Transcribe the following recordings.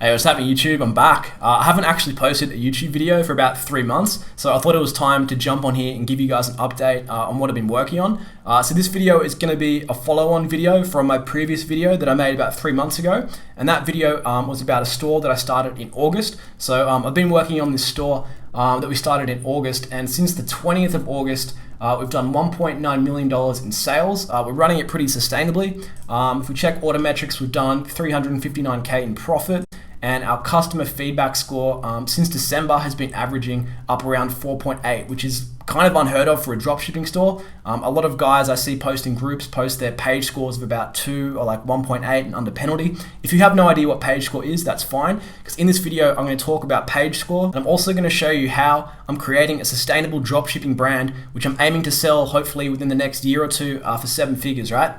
Hey, what's happening YouTube? I'm back. I haven't actually posted a YouTube video for about 3 months, so I thought it was time to jump on here and give you guys an update on what I've been working on. So this video is going to be a follow-on video from my previous video that I made about 3 months ago, and that video was about a store that I started in August. So I've been working on this store that we started in August, and since the 20th of August, we've done $1.9 million in sales. We're running it pretty sustainably. If we check order metrics, we've done $359K in profit. And our customer feedback score since December has been averaging up around 4.8, which is kind of unheard of for a dropshipping store. A lot of guys I see posting groups post their page scores of about 2 or like 1.8 and under penalty. If you have no idea what page score is, that's fine, because in this video I'm going to talk about page score, and I'm also going to show you how I'm creating a sustainable dropshipping brand, which I'm aiming to sell hopefully within the next year or two for 7 figures, right?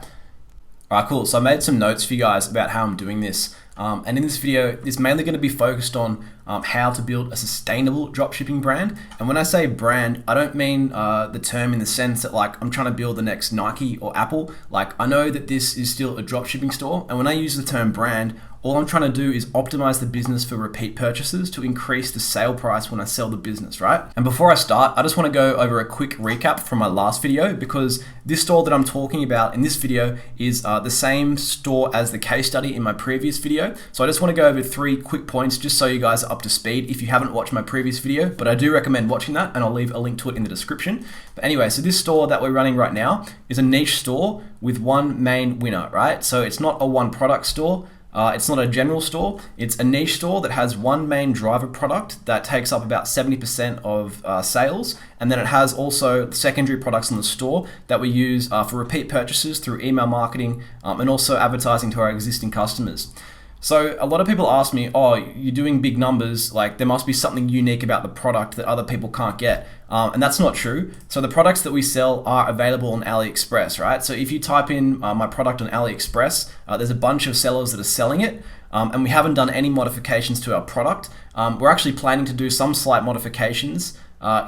Alright, cool. So I made some notes for you guys about how I'm doing this. And in this video, it's mainly going to be focused on how to build a sustainable dropshipping brand. And when I say brand, I don't mean the term in the sense that like I'm trying to build the next Nike or Apple. Like, I know that this is still a dropshipping store, and when I use the term brand, all I'm trying to do is optimize the business for repeat purchases to increase the sale price when I sell the business, right? And before I start, I just want to go over a quick recap from my last video, because this store that I'm talking about in this video is the same store as the case study in my previous video. So I just want to go over 3 quick points just so you guys are up to speed if you haven't watched my previous video, but I do recommend watching that, and I'll leave a link to it in the description. But anyway, so this store that we're running right now is a niche store with one main winner, right? So it's not a one product store. It's not a general store, it's a niche store that has one main driver product that takes up about 70% of sales, and then it has also secondary products in the store that we use for repeat purchases through email marketing and also advertising to our existing customers. So a lot of people ask me, oh, you're doing big numbers, like there must be something unique about the product that other people can't get. And that's not true. So the products that we sell are available on AliExpress, right? So if you type in my product on AliExpress, there's a bunch of sellers that are selling it. And we haven't done any modifications to our product. We're actually planning to do some slight modifications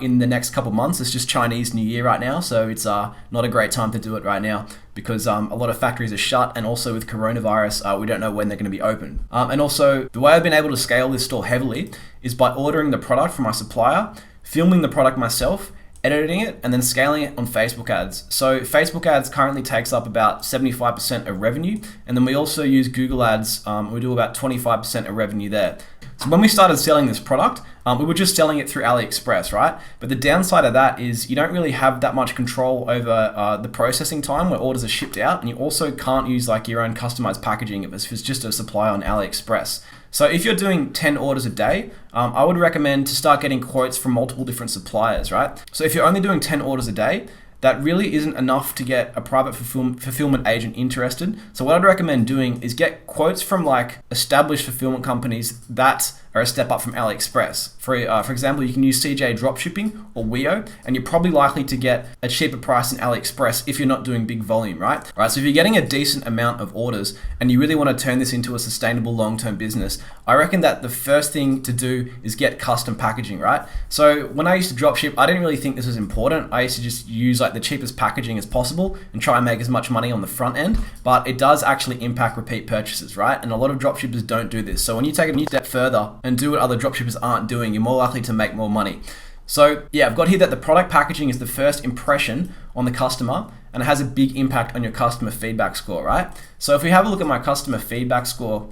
in the next couple months. It's just Chinese New Year right now, so it's not a great time to do it right now, because a lot of factories are shut, and also with coronavirus, we don't know when they're going to be open. And also, the way I've been able to scale this store heavily is by ordering the product from my supplier, filming the product myself, editing it, and then scaling it on Facebook ads. So Facebook ads currently takes up about 75% of revenue, and then we also use Google ads. We do about 25% of revenue there. So when we started selling this product, we were just selling it through AliExpress, right? But the downside of that is you don't really have that much control over the processing time where orders are shipped out, and you also can't use like your own customized packaging if it's just a supplier on AliExpress. So if you're doing 10 orders a day, I would recommend to start getting quotes from multiple different suppliers, right? So if you're only doing 10 orders a day, that really isn't enough to get a private fulfillment agent interested. So what I'd recommend doing is get quotes from like established fulfillment companies that are a step up from AliExpress. For example, you can use CJ Dropshipping or Weo, and you're probably likely to get a cheaper price than AliExpress if you're not doing big volume, right? All right, so if you're getting a decent amount of orders and you really want to turn this into a sustainable long-term business, I reckon that the first thing to do is get custom packaging, right? So when I used to dropship, I didn't really think this was important. I used to just use like the cheapest packaging as possible and try and make as much money on the front end, but it does actually impact repeat purchases, right? And a lot of dropshippers don't do this. So when you take it a step further and do what other dropshippers aren't doing, you're more likely to make more money. So yeah, I've got here that the product packaging is the first impression on the customer, and it has a big impact on your customer feedback score, right? So if we have a look at my customer feedback score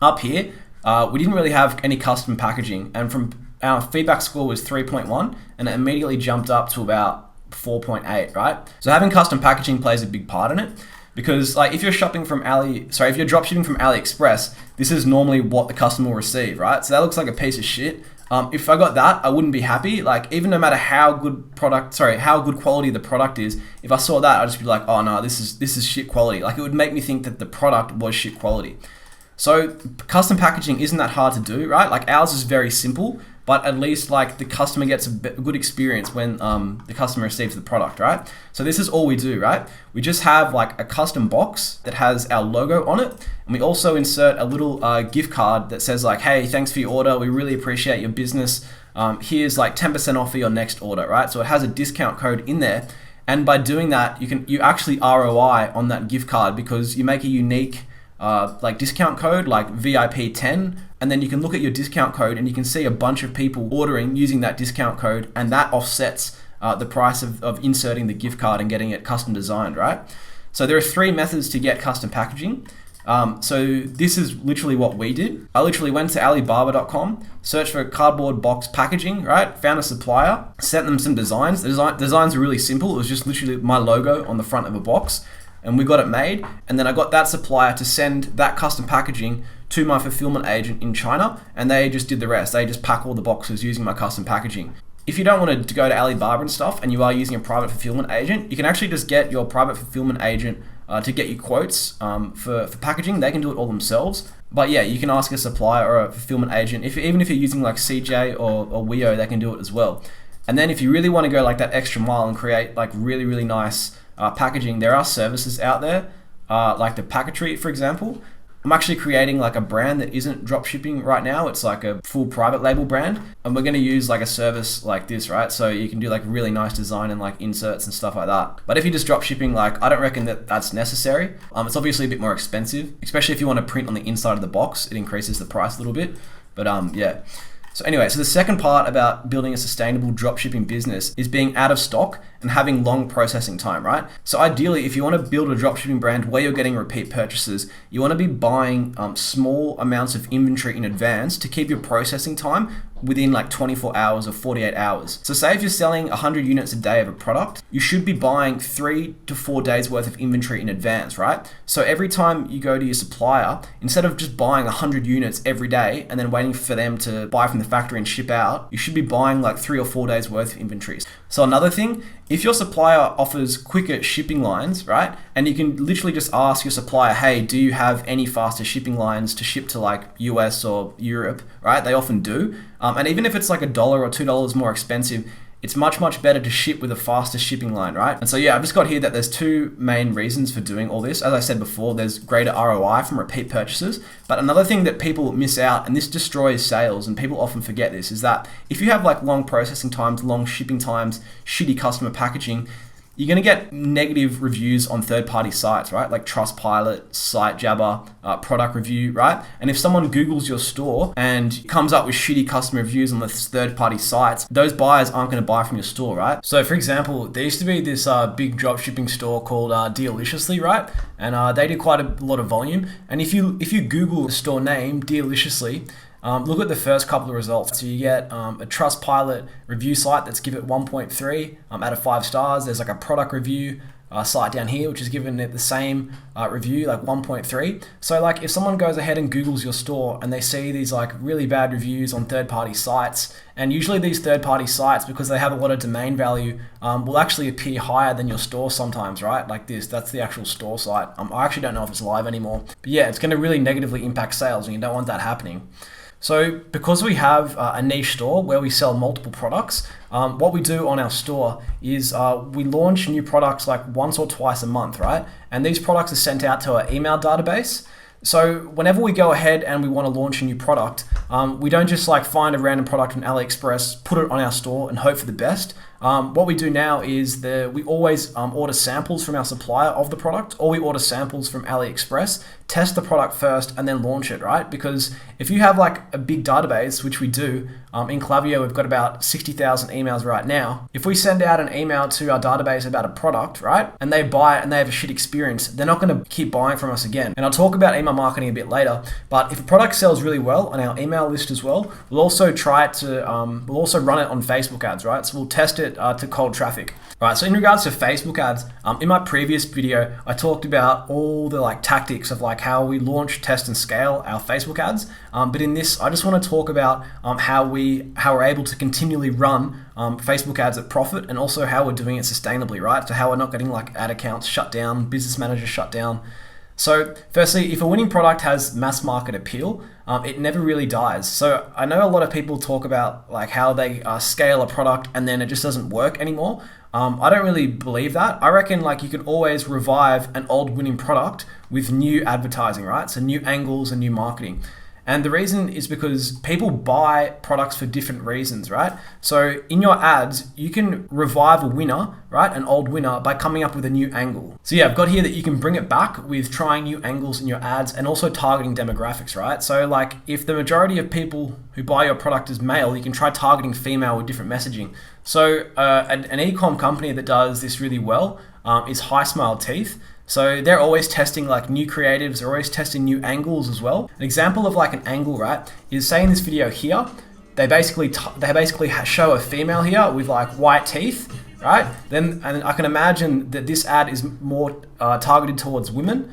up here, we didn't really have any custom packaging, and from our feedback score was 3.1, and it immediately jumped up to about 4.8, right? So having custom packaging plays a big part in it, because like if you're dropshipping from AliExpress, this is normally what the customer will receive, right? So that looks like a piece of shit. If I got that, I wouldn't be happy. Like, even no matter how good quality the product is, if I saw that, I'd just be like, oh no, this is shit quality. Like, it would make me think that the product was shit quality. So custom packaging isn't that hard to do, right? Like, ours is very simple, but at least like the customer gets a good experience when the customer receives the product, right? So this is all we do, right? We just have like a custom box that has our logo on it, and we also insert a little gift card that says like, hey, thanks for your order, we really appreciate your business. Here's like 10% off for your next order, right? So it has a discount code in there, and by doing that, you actually ROI on that gift card, because you make a unique like discount code like VIP10, and then you can look at your discount code and you can see a bunch of people ordering using that discount code, and that offsets the price of inserting the gift card and getting it custom designed, right? So there are 3 methods to get custom packaging. So this is literally what we did. I literally went to Alibaba.com, searched for cardboard box packaging, right? Found a supplier, sent them some designs. The designs are really simple. It was just literally my logo on the front of a box, and we got it made. And then I got that supplier to send that custom packaging to my fulfillment agent in China, and they just did the rest. They just pack all the boxes using my custom packaging. If you don't want to go to Alibaba and stuff, and you are using a private fulfillment agent, you can actually just get your private fulfillment agent to get you quotes for packaging. They can do it all themselves. But yeah, you can ask a supplier or a fulfillment agent. Even if you're using like CJ or Weo, they can do it as well. And then if you really want to go like that extra mile and create like really, really nice packaging, there are services out there like the Packetry, for example. I'm actually creating like a brand that isn't dropshipping right now. It's like a full private label brand, and we're going to use like a service like this, right? So you can do like really nice design and like inserts and stuff like that. But if you're just dropshipping, like I don't reckon that that's necessary. It's obviously a bit more expensive, especially if you want to print on the inside of the box. It increases the price a little bit. But yeah. So anyway, so the second part about building a sustainable dropshipping business is being out of stock and having long processing time, right? So ideally, if you want to build a dropshipping brand where you're getting repeat purchases, you want to be buying small amounts of inventory in advance to keep your processing time within like 24 hours or 48 hours. So say if you're selling 100 units a day of a product, you should be buying 3 to 4 days worth of inventory in advance, right? So every time you go to your supplier, instead of just buying 100 units every day and then waiting for them to buy from the factory and ship out, you should be buying like 3 or 4 days worth of inventories. So another thing, if your supplier offers quicker shipping lines, right? And you can literally just ask your supplier, hey, do you have any faster shipping lines to ship to like US or Europe, right? They often do. And even if it's like $1 or $2 more expensive, it's much, much better to ship with a faster shipping line, right? And so yeah, I've just got here that there's 2 main reasons for doing all this. As I said before, there's greater ROI from repeat purchases. But another thing that people miss out, and this destroys sales, and people often forget this, is that if you have like long processing times, long shipping times, shitty customer packaging, you're going to get negative reviews on third-party sites, right? Like Trustpilot, SiteJabber, Product Review, right? And if someone Googles your store and comes up with shitty customer reviews on the third-party sites, those buyers aren't going to buy from your store, right? So for example, there used to be this big dropshipping store called Dealiciously, right? And they did quite a lot of volume. And if you Google the store name, Dealiciously, look at the first couple of results. So you get a Trustpilot review site that's given it 1.3 out of 5 stars. There's like a product review site down here, which is given it the same review, like 1.3. So like if someone goes ahead and Googles your store and they see these like really bad reviews on third-party sites, and usually these third-party sites, because they have a lot of domain value, will actually appear higher than your store sometimes, right? Like this, that's the actual store site. I actually don't know if it's live anymore, but yeah, it's going to really negatively impact sales, and you don't want that happening. So because we have a niche store where we sell multiple products, what we do on our store is we launch new products like once or twice a month, right? And these products are sent out to our email database. So whenever we go ahead and we want to launch a new product, we don't just like find a random product on AliExpress, put it on our store and hope for the best. What we do now is we always order samples from our supplier of the product, or we order samples from AliExpress, test the product first and then launch it, right? Because if you have like a big database, which we do, in Klaviyo we've got about 60,000 emails right now. If we send out an email to our database about a product, right, and they buy it and they have a shit experience, they're not going to keep buying from us again. And I'll talk about email marketing a bit later, but if a product sells really well on our email list as well, we'll also try it to, we'll also run it on Facebook ads, right? So we'll test it to cold traffic. Right, so in regards to Facebook ads, in my previous video, I talked about all the like tactics of like how we launch, test, and scale our Facebook ads. But in this, I just want to talk about how we're able to continually run Facebook ads at profit, and also how we're doing it sustainably, right? So how we're not getting like ad accounts shut down, business managers shut down. So firstly, if a winning product has mass market appeal, it never really dies. So I know a lot of people talk about like how they scale a product and then it just doesn't work anymore. I don't really believe that. I reckon like you can always revive an old winning product with new advertising, right? So new angles and new marketing. And the reason is because people buy products for different reasons, right? So in your ads, you can revive a winner, right? An old winner by coming up with a new angle. So yeah, I've got here that you can bring it back with trying new angles in your ads and also targeting demographics, right? So like if the majority of people who buy your product is male, you can try targeting female with different messaging. So an e-com company that does this really well is High Smile Teeth. So they're always testing like new creatives, they're always testing new angles as well. An example of like an angle, right, is say in this video here, they basically show a female here with like white teeth, right? And I can imagine that this ad is more targeted towards women.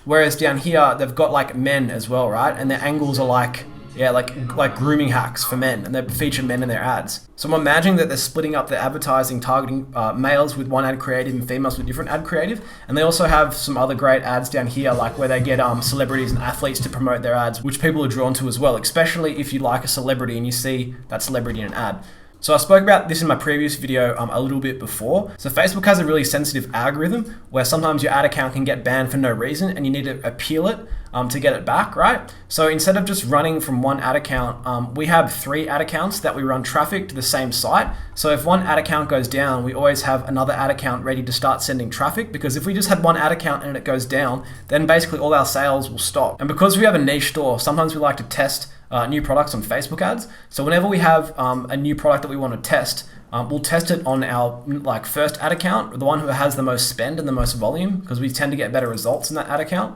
Whereas down here, they've got like men as well, right? And their angles are like, yeah, like grooming hacks for men, and they feature men in their ads. So I'm imagining that they're splitting up their advertising, targeting males with one ad creative and females with different ad creative. And they also have some other great ads down here, like where they get celebrities and athletes to promote their ads, which people are drawn to as well, especially if you like a celebrity and you see that celebrity in an ad. So I spoke about this in my previous video a little bit before. So Facebook has a really sensitive algorithm where sometimes your ad account can get banned for no reason and you need to appeal it to get it back, right? So instead of just running from one ad account, we have 3 ad accounts that we run traffic to the same site. So if one ad account goes down, we always have another ad account ready to start sending traffic, because if we just had one ad account and it goes down, then basically all our sales will stop. And because we have a niche store, sometimes we like to test new products on Facebook ads. So whenever we have a new product that we want to test, we'll test it on our like first ad account, the one who has the most spend and the most volume, because we tend to get better results in that ad account.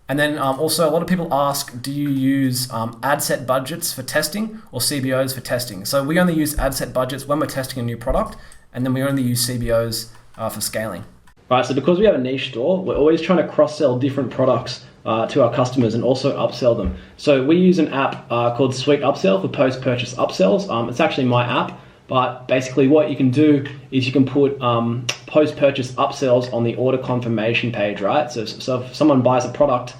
And then also a lot of people ask, do you use ad set budgets for testing or CBOs for testing? So we only use ad set budgets when we're testing a new product, and then we only use CBOs for scaling. Right, so because we have a niche store, we're always trying to cross-sell different products to our customers and also upsell them. So we use an app called Sweet Upsell for post-purchase upsells. It's actually my app, but basically what you can do is you can put post-purchase upsells on the order confirmation page, right? So if someone buys a product,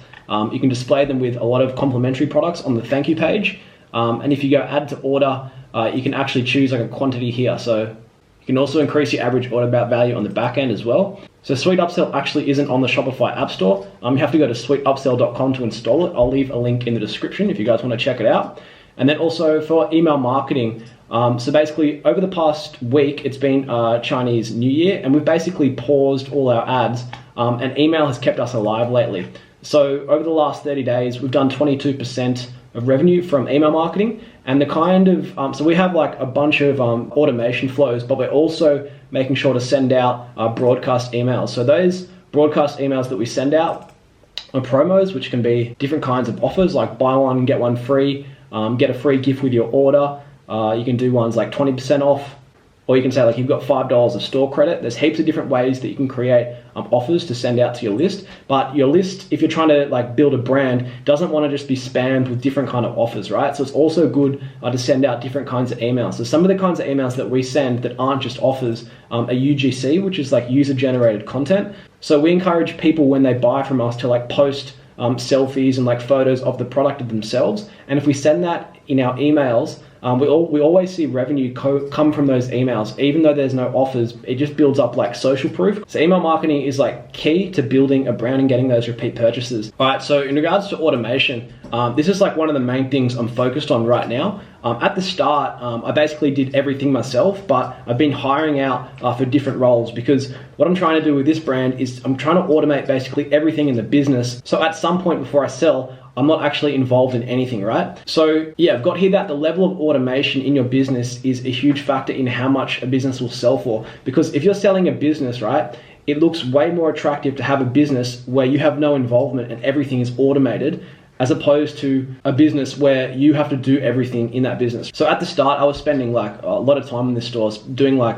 you can display them with a lot of complimentary products on the thank you page. And if you go add to order, you can actually choose like a quantity here. So you can also increase your average order value on the back end as well. So Sweet Upsell actually isn't on the Shopify App Store. You have to go to sweetupsell.com to install it. I'll leave a link in the description if you guys want to check it out. And then also for email marketing, so basically over the past week, it's been Chinese New Year, and we've basically paused all our ads, and email has kept us alive lately. So over the last 30 days, we've done 22% of revenue from email marketing, and the kind of, so we have like a bunch of automation flows, but we're also making sure to send out broadcast emails. So those broadcast emails that we send out are promos, which can be different kinds of offers, like buy one, get one free, get a free gift with your order. You can do ones like 20% off, or you can say like you've got $5 of store credit. There's heaps of different ways that you can create offers to send out to your list. But your list, if you're trying to like build a brand, doesn't want to just be spammed with different kind of offers, right? So it's also good to send out different kinds of emails. So some of the kinds of emails that we send that aren't just offers are UGC, which is like user generated content. So we encourage people when they buy from us to like post selfies and like photos of the product of themselves. And if we send that in our emails, we always see revenue come from those emails, even though there's no offers. It just builds up like social proof. So email marketing is like key to building a brand and getting those repeat purchases. All right, so in regards to automation, this is like one of the main things I'm focused on right now. At the start, I basically did everything myself, but I've been hiring out for different roles, because what I'm trying to do with this brand is I'm trying to automate basically everything in the business. So at some point before I sell, I'm not actually involved in anything, right? So yeah, I've got here that the level of automation in your business is a huge factor in how much a business will sell for. Because if you're selling a business, right, it looks way more attractive to have a business where you have no involvement and everything is automated, as opposed to a business where you have to do everything in that business. So at the start, I was spending like a lot of time in this store, doing like,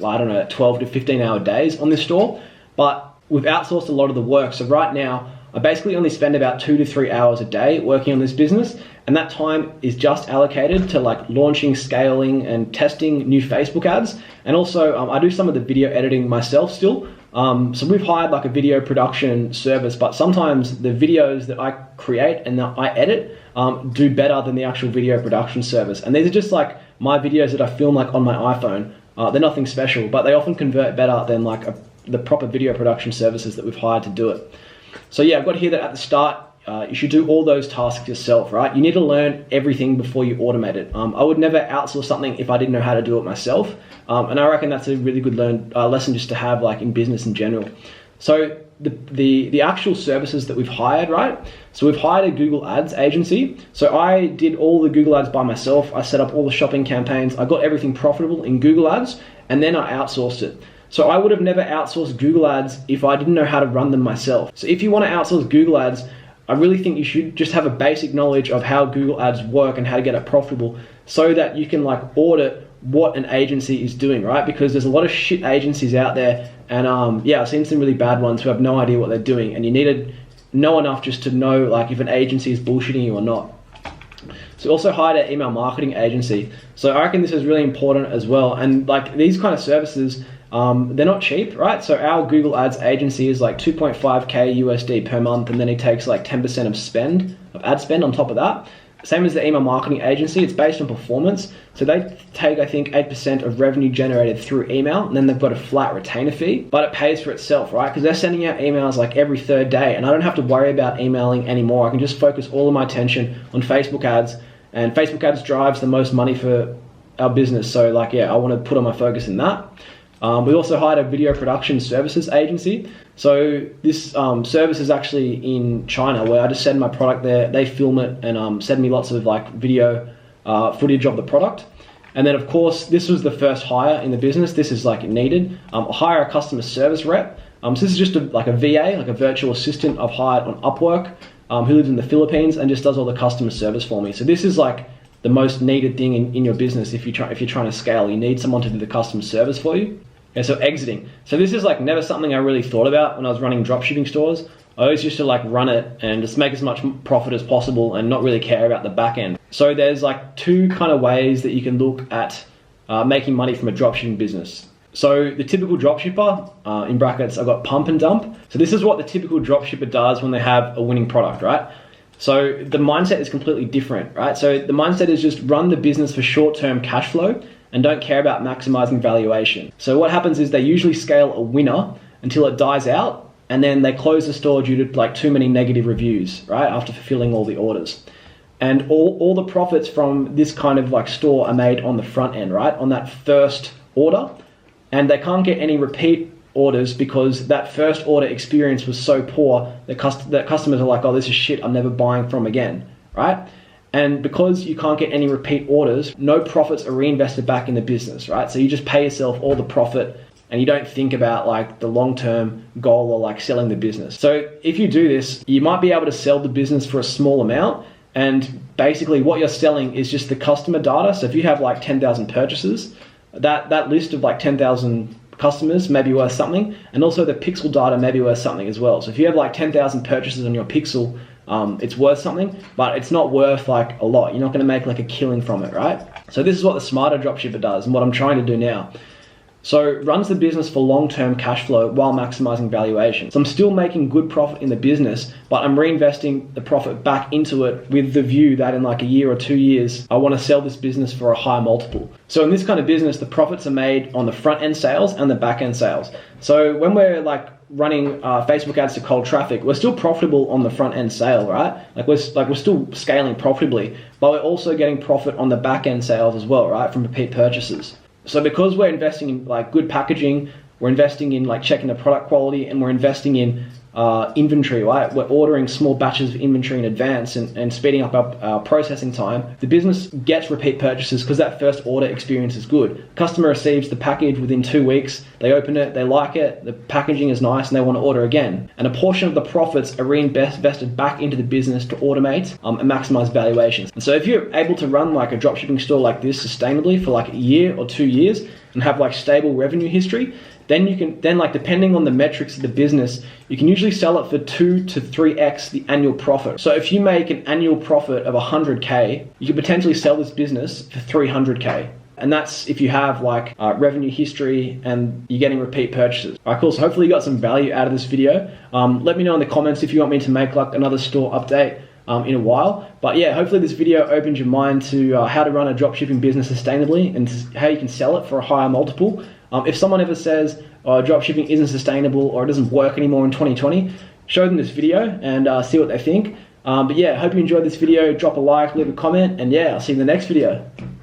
I don't know, 12 to 15 hour days on this store, but we've outsourced a lot of the work. So right now, I basically only spend about 2 to 3 hours a day working on this business, and that time is just allocated to like launching, scaling, and testing new Facebook ads. And also I do some of the video editing myself still. So we've hired like a video production service, but sometimes the videos that I create and that I edit do better than the actual video production service. And these are just like my videos that I film like on my iPhone. They're nothing special, but they often convert better than like the proper video production services that we've hired to do it. So yeah, I've got here that at the start, you should do all those tasks yourself, right? You need to learn everything before you automate it. I would never outsource something if I didn't know how to do it myself. And I reckon that's a really good lesson just to have like in business in general. So the actual services that we've hired, right? So we've hired a Google Ads agency. So I did all the Google Ads by myself. I set up all the shopping campaigns. I got everything profitable in Google Ads, and then I outsourced it. So I would have never outsourced Google Ads if I didn't know how to run them myself. So if you want to outsource Google Ads, I really think you should just have a basic knowledge of how Google Ads work and how to get it profitable so that you can like audit what an agency is doing, right? Because there's a lot of shit agencies out there, and yeah, I've seen some really bad ones who have no idea what they're doing, and you need to know enough just to know like if an agency is bullshitting you or not. So we also hired an email marketing agency. So I reckon this is really important as well. And like these kind of services, they're not cheap, right? So our Google Ads agency is like 2.5K USD per month, and then he takes like 10% of ad spend on top of that. Same as the email marketing agency, it's based on performance. So they take, I think, 8% of revenue generated through email, and then they've got a flat retainer fee, but it pays for itself, right? Because they're sending out emails like every third day, and I don't have to worry about emailing anymore. I can just focus all of my attention on Facebook ads, and Facebook ads drives the most money for our business. So like, yeah, I want to put all my focus in that. We also hired a video production services agency. So this service is actually in China, where I just send my product there, they film it and send me lots of like video footage of the product. And then of course, this was the first hire in the business. This is like needed. I'll hire a customer service rep. So this is just like a VA, like a virtual assistant I've hired on Upwork, who lives in the Philippines and just does all the customer service for me. So this is like the most needed thing in your business if you're trying to scale. You need someone to do the customer service for you. And so exiting. So this is like never something I really thought about when I was running dropshipping stores. I always used to like run it and just make as much profit as possible and not really care about the back end. So there's like two kind of ways that you can look at making money from a dropshipping business. So the typical dropshipper, in brackets, I've got pump and dump. So this is what the typical dropshipper does when they have a winning product, right? So the mindset is completely different, right? So the mindset is just run the business for short-term cash flow and don't care about maximizing valuation. So what happens is they usually scale a winner until it dies out, and then they close the store due to like too many negative reviews, right? After fulfilling all the orders. And all the profits from this kind of like store are made on the front end, right? On that first order. And they can't get any repeat orders because that first order experience was so poor that customers are like, oh, this is shit, I'm never buying from again, right? And because you can't get any repeat orders, no profits are reinvested back in the business, right? So you just pay yourself all the profit and you don't think about like the long-term goal or like selling the business. So if you do this, you might be able to sell the business for a small amount, and basically what you're selling is just the customer data. So if you have like 10,000 purchases, that list of like 10,000 customers may be worth something, and also the pixel data may be worth something as well. So if you have like 10,000 purchases on your pixel, it's worth something, but it's not worth like a lot. You're not going to make like a killing from it, right? So this is what the smarter dropshipper does and what I'm trying to do now. So runs the business for long-term cash flow while maximizing valuation. So I'm still making good profit in the business, but I'm reinvesting the profit back into it with the view that in like a year or 2 years, I want to sell this business for a high multiple. So in this kind of business, the profits are made on the front end sales and the back end sales. So when we're like running Facebook ads to cold traffic, we're still profitable on the front end sale, right? We're still scaling profitably, but we're also getting profit on the back end sales as well, right? From repeat purchases. So because we're investing in like good packaging, we're investing in like checking the product quality, and we're investing in inventory, right? We're ordering small batches of inventory in advance and speeding up our processing time. The business gets repeat purchases because that first order experience is good. Customer receives the package within 2 weeks, they open it, they like it, the packaging is nice, and they want to order again. And a portion of the profits are reinvested back into the business to automate and maximize valuations. And so if you're able to run like a dropshipping store like this sustainably for like a year or 2 years and have like stable revenue history, then you can, like depending on the metrics of the business, you can usually sell it for 2 to 3x the annual profit. So if you make an annual profit of 100K, you could potentially sell this business for 300K. And that's if you have like revenue history and you're getting repeat purchases. All right, cool. So hopefully you got some value out of this video. Let me know in the comments if you want me to make like another store update in a while. But yeah, hopefully this video opens your mind to how to run a dropshipping business sustainably and how you can sell it for a higher multiple. If someone ever says dropshipping isn't sustainable or it doesn't work anymore in 2020, show them this video and see what they think. But yeah, hope you enjoyed this video. Drop a like, leave a comment, and yeah, I'll see you in the next video.